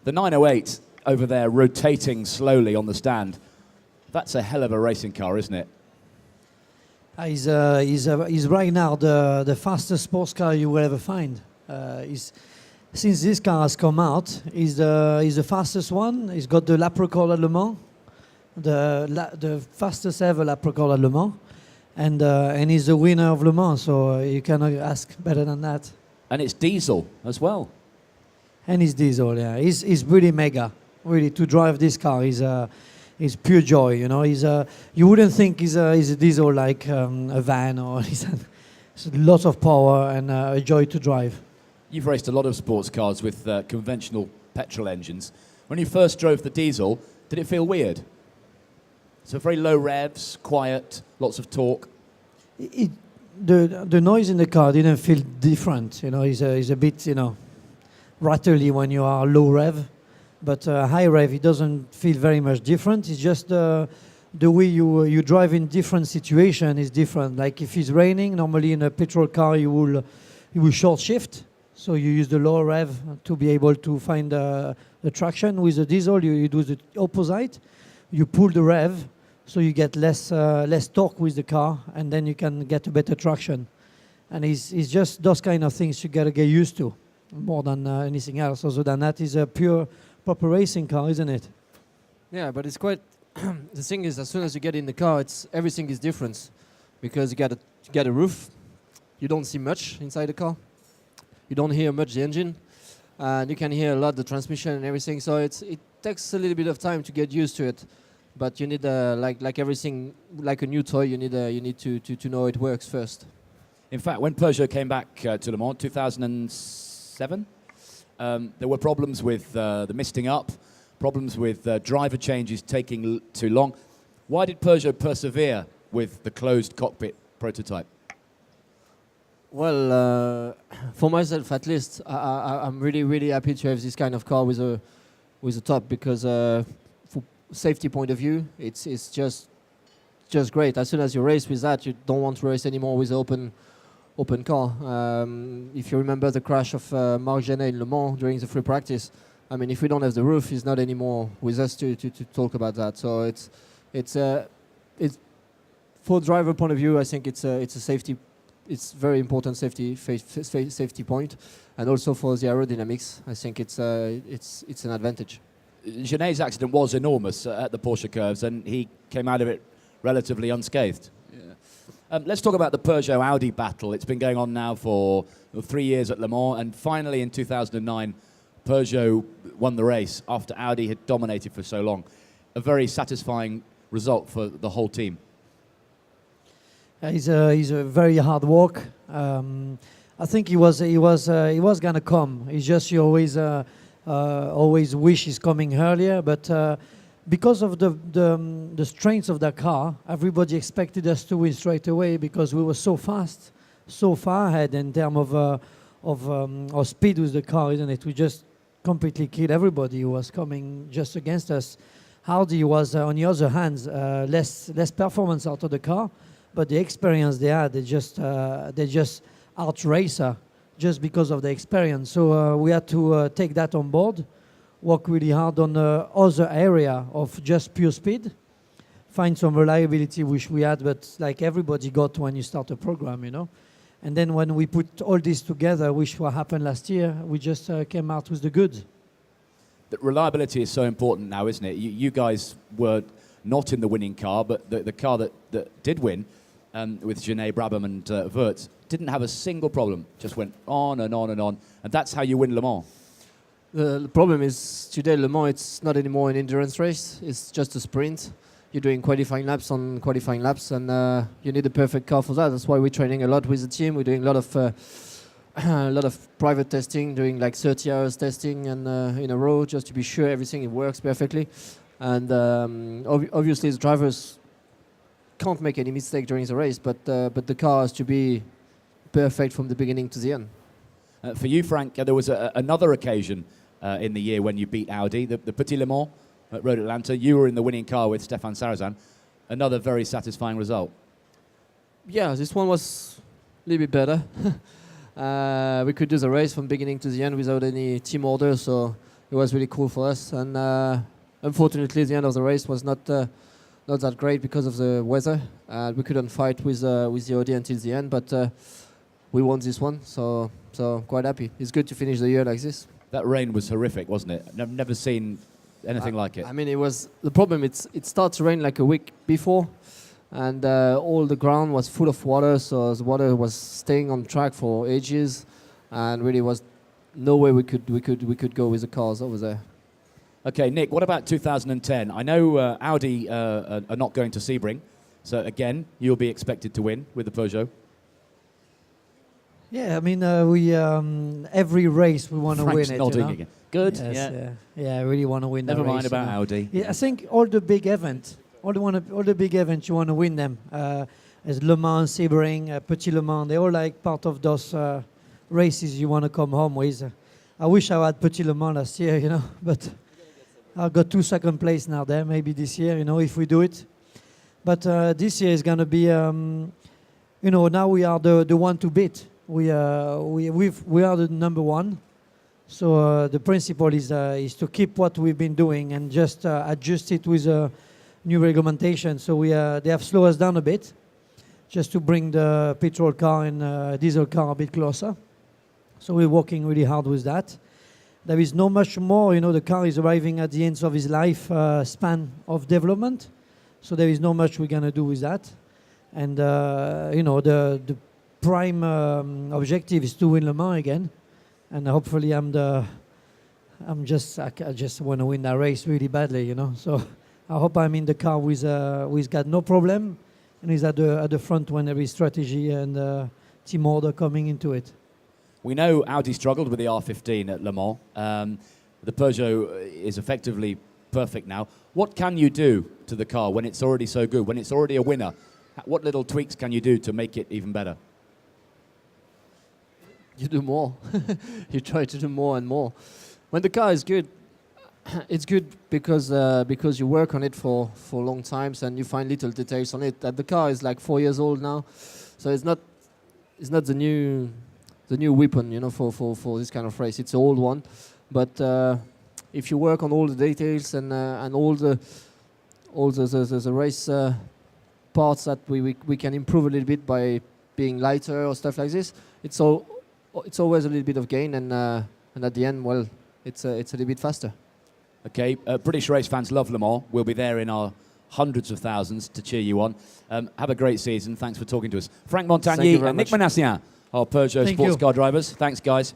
The 908 over there rotating slowly on the stand. That's a hell of a racing car, isn't it? He's right now the fastest sports car you will ever find. Since this car has come out, he's the fastest one. He's got the lap record at Le Mans, the fastest ever lap record at Le Mans, and he's the winner of Le Mans. So you cannot ask better than that. And it's diesel as well. And it's diesel, yeah. He's really mega. Really, to drive this car is pure joy. You know, you wouldn't think he's a diesel like a van, or it's lots of power and a joy to drive. You've raced a lot of sports cars with conventional petrol engines. When you first drove the diesel, did it feel weird? So very low revs, quiet, lots of torque. The noise in the car didn't feel different. You know, it's a bit, rattly when you are low rev, but high rev, it doesn't feel very much different. It's just the way you drive in different situation is different. Like if it's raining, normally in a petrol car you will short shift, so you use the low rev to be able to find the traction. With the diesel, you do the opposite. You pull the rev, so you get less torque with the car, and then you can get a better traction. And it's just those kind of things you gotta get used to, more than anything else. Other than that, is a pure proper racing car, isn't it? Yeah, but it's quite. The thing is, as soon as you get in the car, everything is different, because you get a roof. You don't see much inside the car. You don't hear much the engine, and you can hear a lot the transmission and everything. So it takes a little bit of time to get used to it. But you need like everything, like a new toy. You need to know it works first. In fact, when Peugeot came back to Le Mans 2007, there were problems with the misting up, problems with driver changes taking too long. Why did Peugeot persevere with the closed cockpit prototype? Well, for myself at least, I'm really happy to have this kind of car with a top, because for safety point of view, it's just great. As soon as you race with that, you don't want to race anymore with open car. If you remember the crash of Marc Genet in Le Mans during the free practice, I mean, if we don't have the roof, he's not anymore with us to talk about that. So it's for driver point of view, I think it's a safety. It's very important safety point, and also for the aerodynamics, I think it's an advantage. Genet's accident was enormous at the Porsche curves, and he came out of it relatively unscathed. Yeah. Let's talk about the Peugeot-Audi battle. It's been going on now for 3 years at Le Mans, and finally in 2009, Peugeot won the race after Audi had dominated for so long. A very satisfying result for the whole team. He's a very hard work. I think he was gonna come. It's just you always wish he's coming earlier, but because of the strength of the car, everybody expected us to win straight away, because we were so fast, so far ahead in terms of speed with the car, isn't it? We just completely killed everybody who was coming just against us. Audi was, on the other hand, less performance out of the car, but the experience they had, they just out-race her just because of the experience. So we had to take that on board, work really hard on the other area of just pure speed, find some reliability, which we had, but like everybody got when you start a program, And then when we put all this together, which what happened last year, we just came out with the goods. The reliability is so important now, isn't it? You guys were not in the winning car, but the car that did win, with Genet, Brabham and Wirtz, didn't have a single problem. Just went on and on and on. And that's how you win Le Mans. The problem is today Le Mans, it's not anymore an endurance race. It's just a sprint. You're doing qualifying laps on qualifying laps, and you need a perfect car for that. That's why we're training a lot with the team. We're doing a lot of private testing, doing like 30 hours testing and in a row, just to be sure everything works perfectly. And obviously the drivers can't make any mistake during the race, but the car has to be perfect from the beginning to the end. For you, Franck, there was another occasion in the year when you beat Audi, the Petit Le Mans at Road Atlanta. You were in the winning car with Stéphane Sarrazin. Another very satisfying result. Yeah, this one was a little bit better. We could do the race from beginning to the end without any team order, so really cool for us. And unfortunately, the end of the race was not that great because of the weather. We couldn't fight with the Audi until the end, but we won this one, so quite happy. It's good to finish the year like this. That rain was horrific, wasn't it? I've never seen anything like it. I mean, it was the problem. It starts to rain like a week before, and all the ground was full of water, so the water was staying on track for ages, and really was no way we could go with the cars over there. Okay, Nick, what about 2010? I know Audi are not going to Sebring, so again, you'll be expected to win with the Peugeot. Yeah, I mean, we every race we want to win Frank's it. nodding You know? again. Good. Yes, yeah, I really want to win. Never the mind race, about you know? Audi. Yeah, I think all the big events, all the big events, you want to win them. As Le Mans, Sebring, Petit Le Mans, they're all like part of those races you want to come home with. I wish I had Petit Le Mans last year, you know, but I got 2 second place now there. Maybe this year, you know, if we do it. But this year is gonna be, you know, now we are the one to beat. We are the number one. So the principle is to keep what we've been doing and just adjust it with a new regulation. So they have slowed us down a bit, just to bring the petrol car and diesel car a bit closer. So we're working really hard with that. There is no much more, you know, the car is arriving at the end of his life span of development. So there is no much we're going to do with that. And, you know, the prime objective is to win Le Mans again. And hopefully I just want to win that race really badly, you know. So I hope I'm in the car with got no problem and is at the front when there is strategy and team order coming into it. We know Audi struggled with the R15 at Le Mans. The Peugeot is effectively perfect now. What can you do to the car when it's already so good, when it's already a winner? What little tweaks can you do to make it even better? You do more. You try to do more and more. When the car is good, it's good because you work on it for long times and you find little details on it. And the car is like 4 years old now, so it's not the new weapon, you know, for this kind of race. It's an old one, but if you work on all the details and all the race parts that we can improve a little bit by being lighter or stuff like this, it's always a little bit of gain, and at the end, well, it's a little bit faster. Okay, British race fans love Le Mans. We'll be there in our hundreds of thousands to cheer you on. Have a great season. Thanks for talking to us. Franck Montagny and Nicolas Minassian, our Peugeot sports car drivers. Thanks, guys.